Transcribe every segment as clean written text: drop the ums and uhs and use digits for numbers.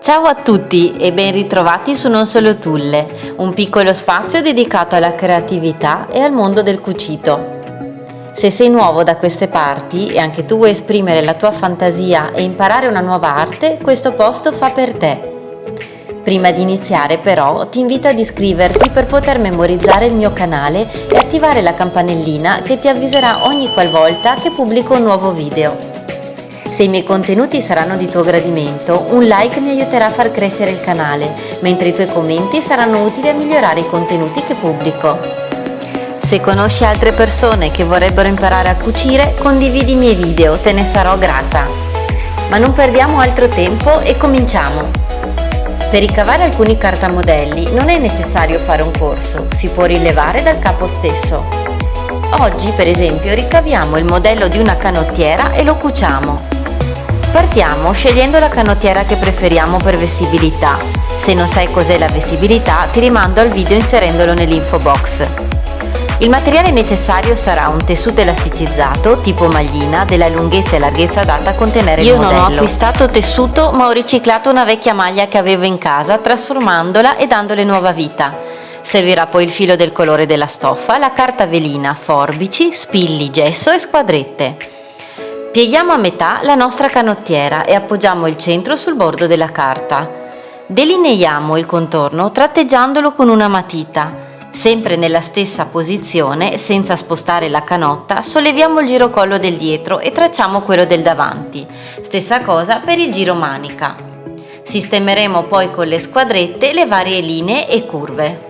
Ciao a tutti e ben ritrovati su Non Solo Tulle, un piccolo spazio dedicato alla creatività e al mondo del cucito. Se sei nuovo da queste parti e anche tu vuoi esprimere la tua fantasia e imparare una nuova arte, questo posto fa per te. Prima di iniziare però ti invito ad iscriverti per poter memorizzare il mio canale e attivare la campanellina che ti avviserà ogni qualvolta che pubblico un nuovo video. Se i miei contenuti saranno di tuo gradimento, un like mi aiuterà a far crescere il canale, mentre i tuoi commenti saranno utili a migliorare i contenuti che pubblico. Se conosci altre persone che vorrebbero imparare a cucire, condividi i miei video, te ne sarò grata. Ma non perdiamo altro tempo e cominciamo! Per ricavare alcuni cartamodelli non è necessario fare un corso, si può rilevare dal capo stesso. Oggi, per esempio, ricaviamo il modello di una canottiera e lo cuciamo. Partiamo scegliendo la canottiera che preferiamo per vestibilità. Se non sai cos'è la vestibilità, ti rimando al video inserendolo nell'info box. Il materiale necessario sarà un tessuto elasticizzato, tipo maglina, della lunghezza e larghezza adatta a contenere il modello. Io non ho acquistato tessuto, ma ho riciclato una vecchia maglia che avevo in casa, trasformandola e dandole nuova vita. Servirà poi il filo del colore della stoffa, la carta velina, forbici, spilli, gesso e squadrette. Pieghiamo a metà la nostra canottiera e appoggiamo il centro sul bordo della carta. Delineiamo il contorno tratteggiandolo con una matita. Sempre nella stessa posizione, senza spostare la canotta, solleviamo il girocollo del dietro e tracciamo quello del davanti. Stessa cosa per il giro manica. Sistemeremo poi con le squadrette le varie linee e curve.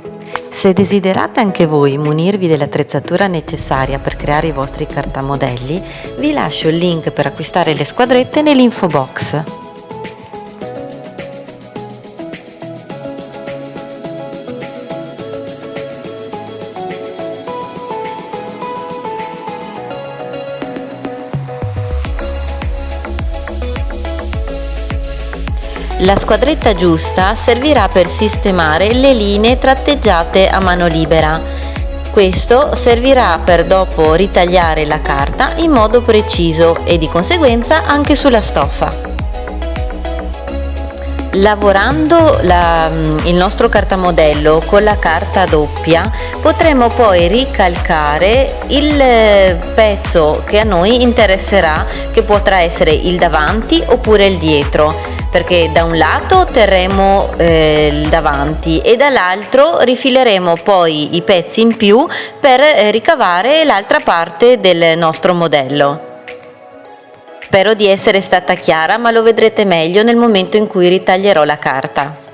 Se desiderate anche voi munirvi dell'attrezzatura necessaria per creare i vostri cartamodelli, vi lascio il link per acquistare le squadrette nell'info box. La squadretta giusta servirà per sistemare le linee tratteggiate a mano libera. Questo servirà per dopo ritagliare la carta in modo preciso e di conseguenza anche sulla stoffa. Lavorando il nostro cartamodello con la carta doppia potremo poi ricalcare il pezzo che a noi interesserà, che potrà essere il davanti oppure il dietro, perché da un lato terremo il davanti e dall'altro rifileremo poi i pezzi in più per ricavare l'altra parte del nostro modello. Spero di essere stata chiara, ma lo vedrete meglio nel momento in cui ritaglierò la carta.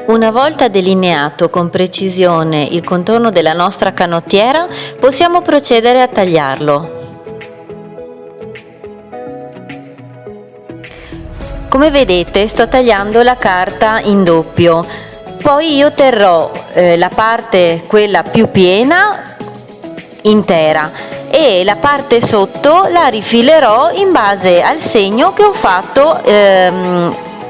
Una volta delineato con precisione il contorno della nostra canottiera, possiamo procedere a tagliarlo. Come vedete, sto tagliando la carta in doppio, poi io terrò la parte, quella più piena, intera, e la parte sotto la rifilerò in base al segno che ho fatto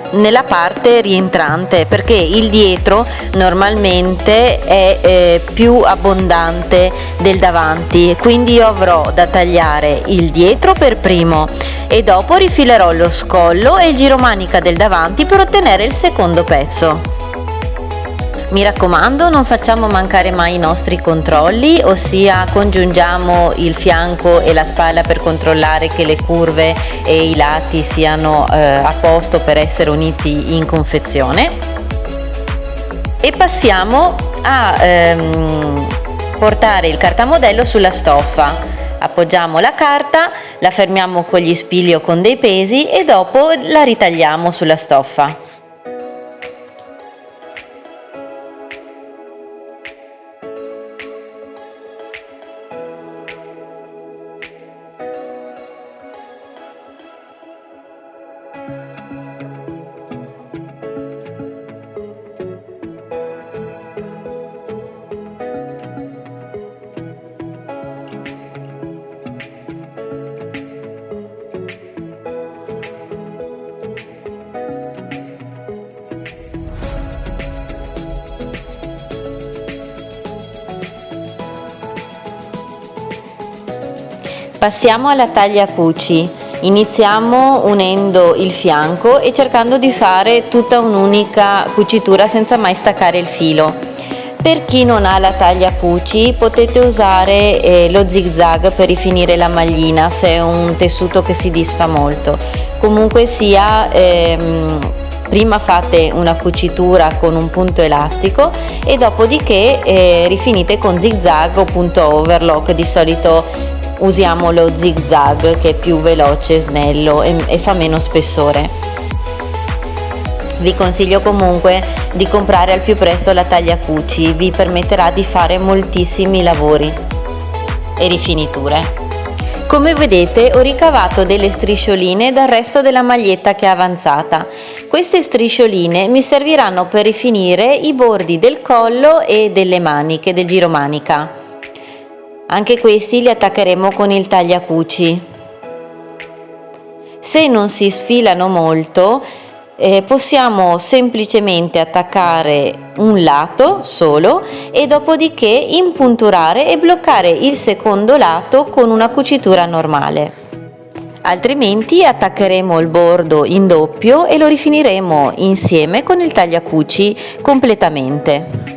nella parte rientrante, perché il dietro normalmente è più abbondante del davanti, quindi io avrò da tagliare il dietro per primo e dopo rifilerò lo scollo e il giromanica del davanti per ottenere il secondo pezzo. Mi raccomando, non facciamo mancare mai i nostri controlli, ossia congiungiamo il fianco e la spalla per controllare che le curve e i lati siano a posto per essere uniti in confezione. E passiamo a portare il cartamodello sulla stoffa. Appoggiamo la carta, la fermiamo con gli spilli o con dei pesi e dopo la ritagliamo sulla stoffa. Passiamo alla taglia cuci. Iniziamo unendo il fianco e cercando di fare tutta un'unica cucitura senza mai staccare il filo. Per chi non ha la taglia cuci potete usare lo zigzag per rifinire la maglina se è un tessuto che si disfa molto. Comunque sia, prima fate una cucitura con un punto elastico e dopodiché rifinite con zigzag o punto overlock. Di solito usiamo lo zigzag che è più veloce, snello e fa meno spessore. Vi consiglio comunque di comprare al più presto la taglia cuci, vi permetterà di fare moltissimi lavori e rifiniture. Come vedete ho ricavato delle striscioline dal resto della maglietta che è avanzata. Queste striscioline mi serviranno per rifinire i bordi del collo e delle maniche, del giromanica. Anche questi li attaccheremo con il tagliacuci. Se non si sfilano molto, possiamo semplicemente attaccare un lato solo e dopodiché impunturare e bloccare il secondo lato con una cucitura normale. Altrimenti attaccheremo il bordo in doppio e lo rifiniremo insieme con il tagliacuci completamente.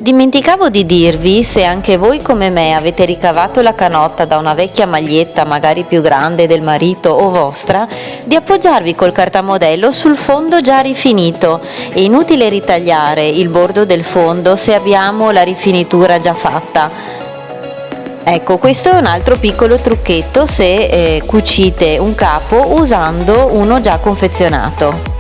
Dimenticavo di dirvi, se anche voi come me avete ricavato la canotta da una vecchia maglietta magari più grande del marito o vostra, di appoggiarvi col cartamodello sul fondo già rifinito. È inutile ritagliare il bordo del fondo se abbiamo la rifinitura già fatta. Ecco, questo è un altro piccolo trucchetto se cucite un capo usando uno già confezionato.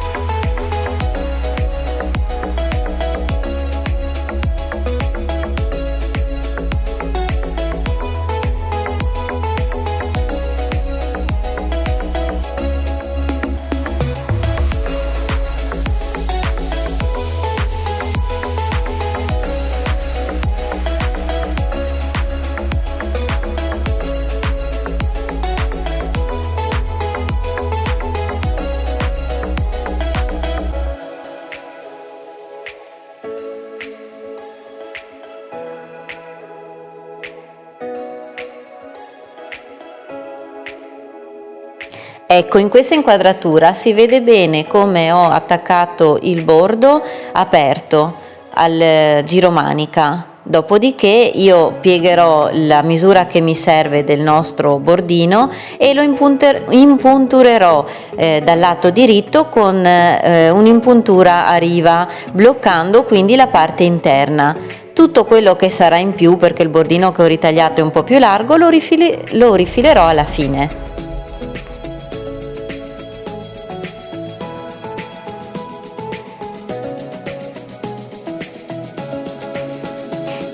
Ecco, in questa inquadratura si vede bene come ho attaccato il bordo aperto al giromanica. Dopodiché io piegherò la misura che mi serve del nostro bordino e lo impunturerò dal lato diritto con un'impuntura a riva, bloccando quindi la parte interna. Tutto quello che sarà in più, perché il bordino che ho ritagliato è un po' più largo, lo rifilerò alla fine.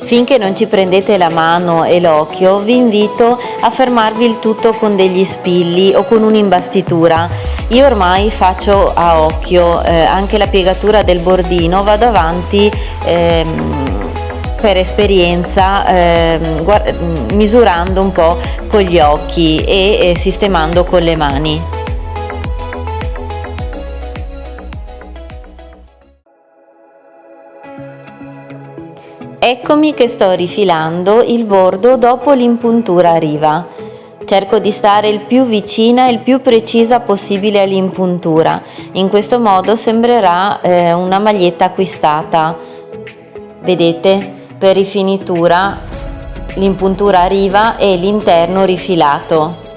Finché non ci prendete la mano e l'occhio, vi invito a fermarvi il tutto con degli spilli o con un'imbastitura. Io ormai faccio a occhio, anche la piegatura del bordino vado avanti per esperienza, misurando un po' con gli occhi e sistemando con le mani. Eccomi che sto rifilando il bordo dopo l'impuntura a riva. Cerco di stare il più vicina e il più precisa possibile all'impuntura. In questo modo sembrerà una maglietta acquistata. Vedete? Per rifinitura l'impuntura a riva e l'interno rifilato.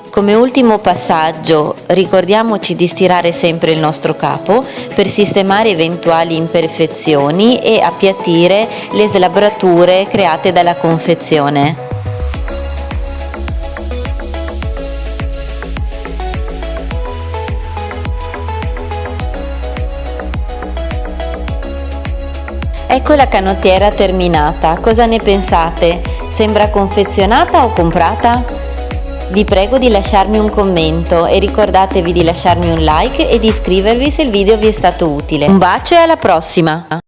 Come ultimo passaggio, ricordiamoci di stirare sempre il nostro capo per sistemare eventuali imperfezioni e appiattire le slabrature create dalla confezione. Ecco la canottiera terminata, cosa ne pensate? Sembra confezionata o comprata? Vi prego di lasciarmi un commento e ricordatevi di lasciarmi un like e di iscrivervi se il video vi è stato utile. Un bacio e alla prossima!